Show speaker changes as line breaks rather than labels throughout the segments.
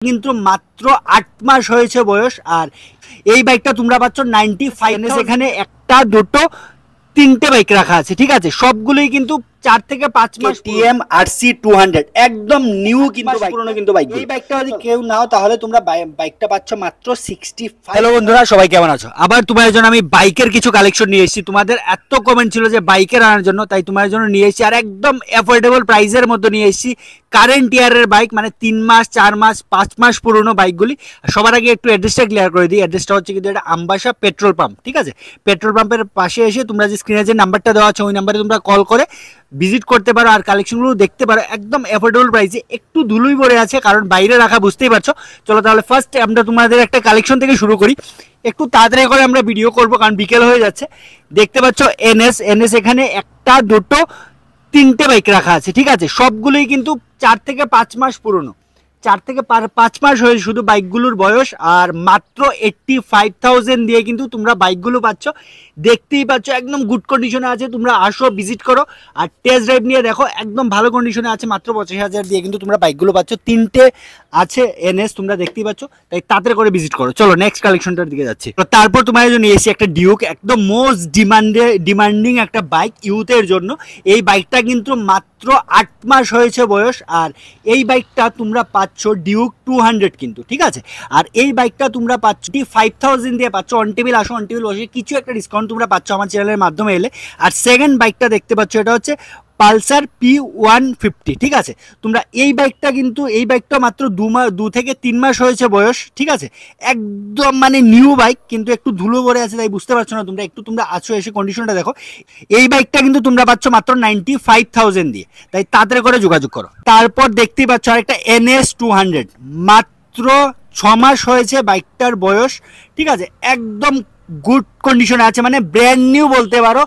কিন্তু মাত্র 8 মাস হয়েছে বয়স। আর এই বাইকটা তোমরা পাচ্ছ 95। এখানে একটা দুটো তিনটে বাইক রাখা আছে, ঠিক আছে, সবগুলোই কিন্তু 4 থেকে 5 মাস। টিএম আরসি 200 একদম নিউ কিন্তু পুরনো কিন্তু বাইক। এই বাইকটা যদি কেউ নাও তাহলে তোমরা বাইকটা পাচ্ছ মাত্র 65। হ্যালো বন্ধুরা, সবাই কেমন আছো? আবার তোমাদের জন্য আমি বাইকের কিছু কালেকশন নিয়ে এসেছি। তোমাদের এত কমেন্ট ছিল যে বাইকের আনার জন্য, তাই তোমাদের জন্য নিয়ে এসেছি আর একদম অ্যাফোর্ডেবল প্রাইসের মধ্যে নিয়ে এসেছি কারেন্ট ইয়ারের বাইক, মানে 3 মাস 4 মাস 5 মাস পুরনো বাইকগুলি। সবার আগে একটু অ্যাড্রেসটা ক্লিয়ার করে দিই। অ্যাড্রেসটা হচ্ছে কিন্তু এটা আমবাসা পেট্রোল পাম্প, ঠিক আছে। পেট্রোল পাম্পের পাশে এসে তোমরা যে স্ক্রিনে যে নাম্বারটা দেওয়া আছে ওই নাম্বারে তোমরা কল করে ভিজিট করতে পারো আর কালেকশনগুলো দেখতে পারো একদম অ্যাফোর্ডেবল প্রাইসে। একটু ধুলোই পড়ে আছে কারণ বাইরে রাখা, বুঝতেই পারছো। চলো তাহলে ফার্স্ট আমরা তোমাদের একটা কালেকশন থেকে শুরু করি। একটু তাড়াতাড়ি করে আমরা ভিডিও করবো কারণ বিকেল হয়ে যাচ্ছে। দেখতে পাচ্ছ এনএস এখানে একটা দুটো তিনটে বাইক রাখা আছে, ঠিক আছে, সবগুলোই কিন্তু 4 থেকে 5 মাস পুরনো। 4 থেকে 5 মাস হয়েছে শুধু বাইকগুলোর বয়স। আর মাত্র 85,000 দিয়ে কিন্তু তোমরা বাইকগুলো পাচ্ছ। দেখতেই পাচ্ছ একদম গুড কন্ডিশনে আছে। তোমরা আসো, ভিজিট করো আর টেস্ট ড্রাইভ নিয়ে দেখো, একদম ভালো কন্ডিশনে আছে। মাত্র 85,000 দিয়ে কিন্তু তোমরা বাইকগুলো পাচ্ছ। তিনটে আছে এনএস, তোমরা দেখতেই পাচ্ছ, তাই তাড়াতাড়ি করে ভিজিট করো। চলো নেক্সট কালেকশনটার দিকে যাচ্ছি। তারপর তোমার জন্য এসি একটা ডিউক, একদম মোস্ট ডিমান্ডিং একটা বাইক ইউথের জন্য। এই বাইকটা কিন্তু মাত্র 8 মাস হয়েছে বয়স। আর এই বাইকটা তোমরা পাচ্ছ ডিউক 200 কিন্তু, ঠিক আছে। আর এই বাইকটা তোমরা পাচ্ছ 5,000 দিয়ে পাচ্ছ। অন টেবিল আসো, অন টেবিল বসে কিছু একটা ডিসকাউন্ট তোমরা পাচ্ছ আমার চ্যানেলের মাধ্যমে এলে। আর সেকেন্ড বাইকটা দেখতে পাচ্ছ, এটা হচ্ছে পালসার P150, ঠিক আছে। তোমরা এই বাইকটা কিন্তু এই বাইকটা মাত্র 2 থেকে 3 মাস হয়েছে বয়স, ঠিক আছে। একদম মানে নিউ বাইক, কিন্তু একটু ধুলো ভরে আছে তাই বুঝতে পারছো না তোমরা। একটু তোমরা আছো, এসে কন্ডিশনটা দেখো। এই বাইকটা কিন্তু তোমরা পাচ্ছ মাত্র 95,000 দিয়ে, তাই তাড়াতাড়ি করে যোগাযোগ করো। তারপর দেখতেই পাচ্ছ আরেকটা NS 200, মাত্র 6 মাস হয়েছে বাইকটার বয়স, ঠিক আছে। একদম গুড কন্ডিশনে আছে, মানে ব্র্যান্ড নিউ বলতে পারো,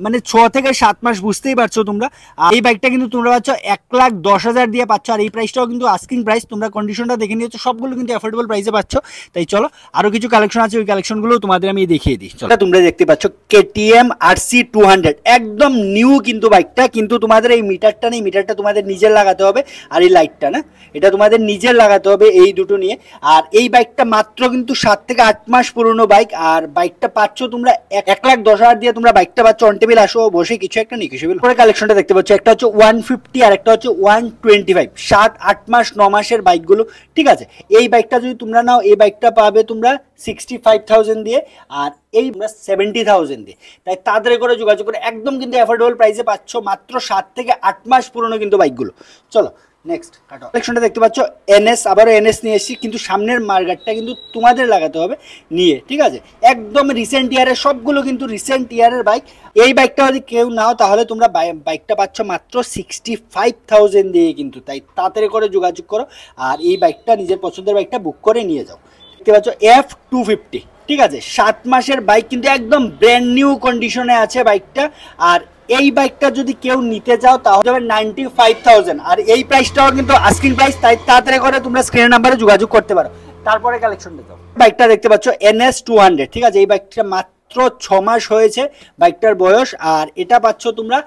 মানে 6 থেকে 7 মাস, বুঝতেই পারছো তোমরা। এই বাইকটা কিন্তু তোমরা পাচ্ছ 1,10,000 দিয়ে পাচ্ছ। আর এই প্রাইসটাও কিন্তু আস্কিং প্রাইস, তোমরা কন্ডিশনটা দেখে নিয়েছো, সবগুলো কিন্তু অ্যাফোর্ডেবল প্রাইসে পাচ্ছ। তাই চলো আরো কিছু কালেকশন আছে, ওই কালেকশনগুলো তোমাদের আমি দেখিয়ে দিই। চলো, তোমরা দেখতে পাচ্ছ KTM আরসি 200, একদম নিউ কিন্তু বাইকটা। কিন্তু তোমাদের এই মিটারটা নেই, মিটারটা তোমাদের নিজের লাগাতে হবে। আর এই লাইটটা না, এটা তোমাদের নিজের লাগাতে হবে, এই দুটো নিয়ে। আর এই বাইকটা মাত্র কিন্তু 7 থেকে 8 মাস পুরনো বাইক। আর বাইকটা পাচ্ছ তোমরা 1,10,000 দিয়ে তোমরা বাইকটা পাচ্ছ। অন টেবিল আসো, বসে কিছু একটা নেগোশিয়েবল পরে কালেকশনটা দেখতে পাচ্ছ। একটা হচ্ছে 150 আর একটা হচ্ছে 125, 7-8 মাস 9 মাসের বাইকগুলো, ঠিক আছে। এই বাইকটা যদি তোমরা নাও, এই বাইকটা পাবে তোমরা 65,000 দিয়ে, আর এই 70,000 দিয়ে। তাই তাড়াতাড়ি করে যোগাযোগ করে, একদম কিন্তু অ্যাফোর্ডেবল প্রাইসে পাচ্ছ মাত্র 7 থেকে 8 মাস পুরনো কিন্তু বাইকগুলো। চলো নেক্সট কালেকশনটা দেখতে পাচ্ছ এনএস, আবারও এনএস নিয়ে এসেছি, কিন্তু সামনের মার্গারটা কিন্তু তোমাদের লাগাতে হবে নিয়ে, ঠিক আছে। একদম রিসেন্ট ইয়ারের, সবগুলো কিন্তু রিসেন্ট ইয়ারের বাইক। এই বাইকটা যদি কেউ নাও তাহলে তোমরা বাইকটা পাচ্ছ মাত্র 65,000 দিয়ে কিন্তু, তাই তাড়াতাড়ি করে যোগাযোগ করো আর এই বাইকটা, নিজের পছন্দের বাইকটা বুক করে নিয়ে যাও। দেখতে পাচ্ছ F250, ঠিক আছে, 7 মাসের বাইক, কিন্তু একদম ব্র্যান্ড নিউ কন্ডিশনে আছে বাইকটা। আর এই বাইকটা যদি কেউ নিতে চাও তাহলে 95,000, আর এই প্রাইসটাও কিন্তু আস্কিং প্রাইস, তাই তাড়াতাড়ি করে তোমরা স্ক্রিনের নাম্বারে যোগাযোগ করতে পারো। তারপরে কালেকশন দেখো, বাইকটা দেখতে পাচ্ছ NS 200, ঠিক আছে। এই বাইকটা মাত্র 6 মাস হয়েছে বাইকটার বয়স। আর এটা পাচ্ছ তোমরা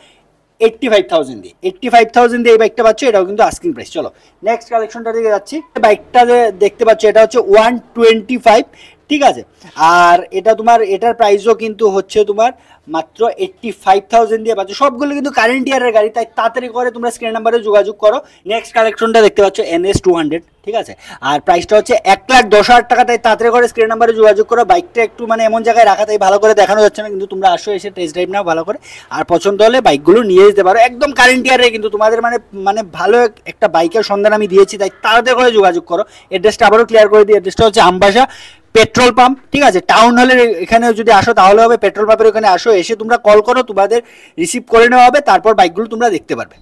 85,000 দিয়ে, 85,000 দিয়ে এই বাইকটা পাচ্ছ। এটাও কিন্তু আস্কিং প্রাইস। চলো নেক্সট কালেকশনটা দিকে যাচ্ছি। বাইকটা দেখতে পাচ্ছ, এটা হচ্ছে 125, ঠিক আছে। আর এটা তোমার, এটার প্রাইসও কিন্তু হচ্ছে তোমার মাত্র 85,000 দিয়ে পাচ্ছ। সবগুলো কিন্তু কারেন্ট ইয়ারের গাড়ি, তাই তাড়াতাড়ি করে তোমরা স্ক্রিন নাম্বারে যোগাযোগ করো। নেক্সট কালেকশনটা দেখতে পাচ্ছ NS 200, ঠিক আছে। আর প্রাইসটা হচ্ছে 1,10,000 টাকা, তাই তাড়াতাড়ি করে স্ক্রিন নাম্বারে যোগাযোগ করো। বাইকটা একটু মানে এমন জায়গায় রাখা, তাই ভালো করে দেখানো যাচ্ছে না, কিন্তু তোমরা আসো, এসে টেস্ট ড্রাইভ নাও ভালো করে। আর পছন্দ হলে বাইকগুলো নিয়ে যেতে পারো, একদম কারেন্ট ইয়ারে কিন্তু তোমাদের মানে ভালো একটা বাইকের সন্ধান আমি দিয়েছি, তাই তাড়াতাড়ি করে যোগাযোগ করো। অ্যাড্রেসটা আবারও ক্লিয়ার করে দিই। অ্যাড্রেসটা হচ্ছে আমবাসা পেট্রোল পাম্প, ঠিক আছে। টাউন হলের এখানে যদি আসো তাহলে হবে, পেট্রোল পাম্পের ওখানে আসো, এসে তোমরা কল করো, তোমাদের রিসিভ করে নেওয়া হবে, তারপর বাইকগুলো তোমরা দেখতে পারবে।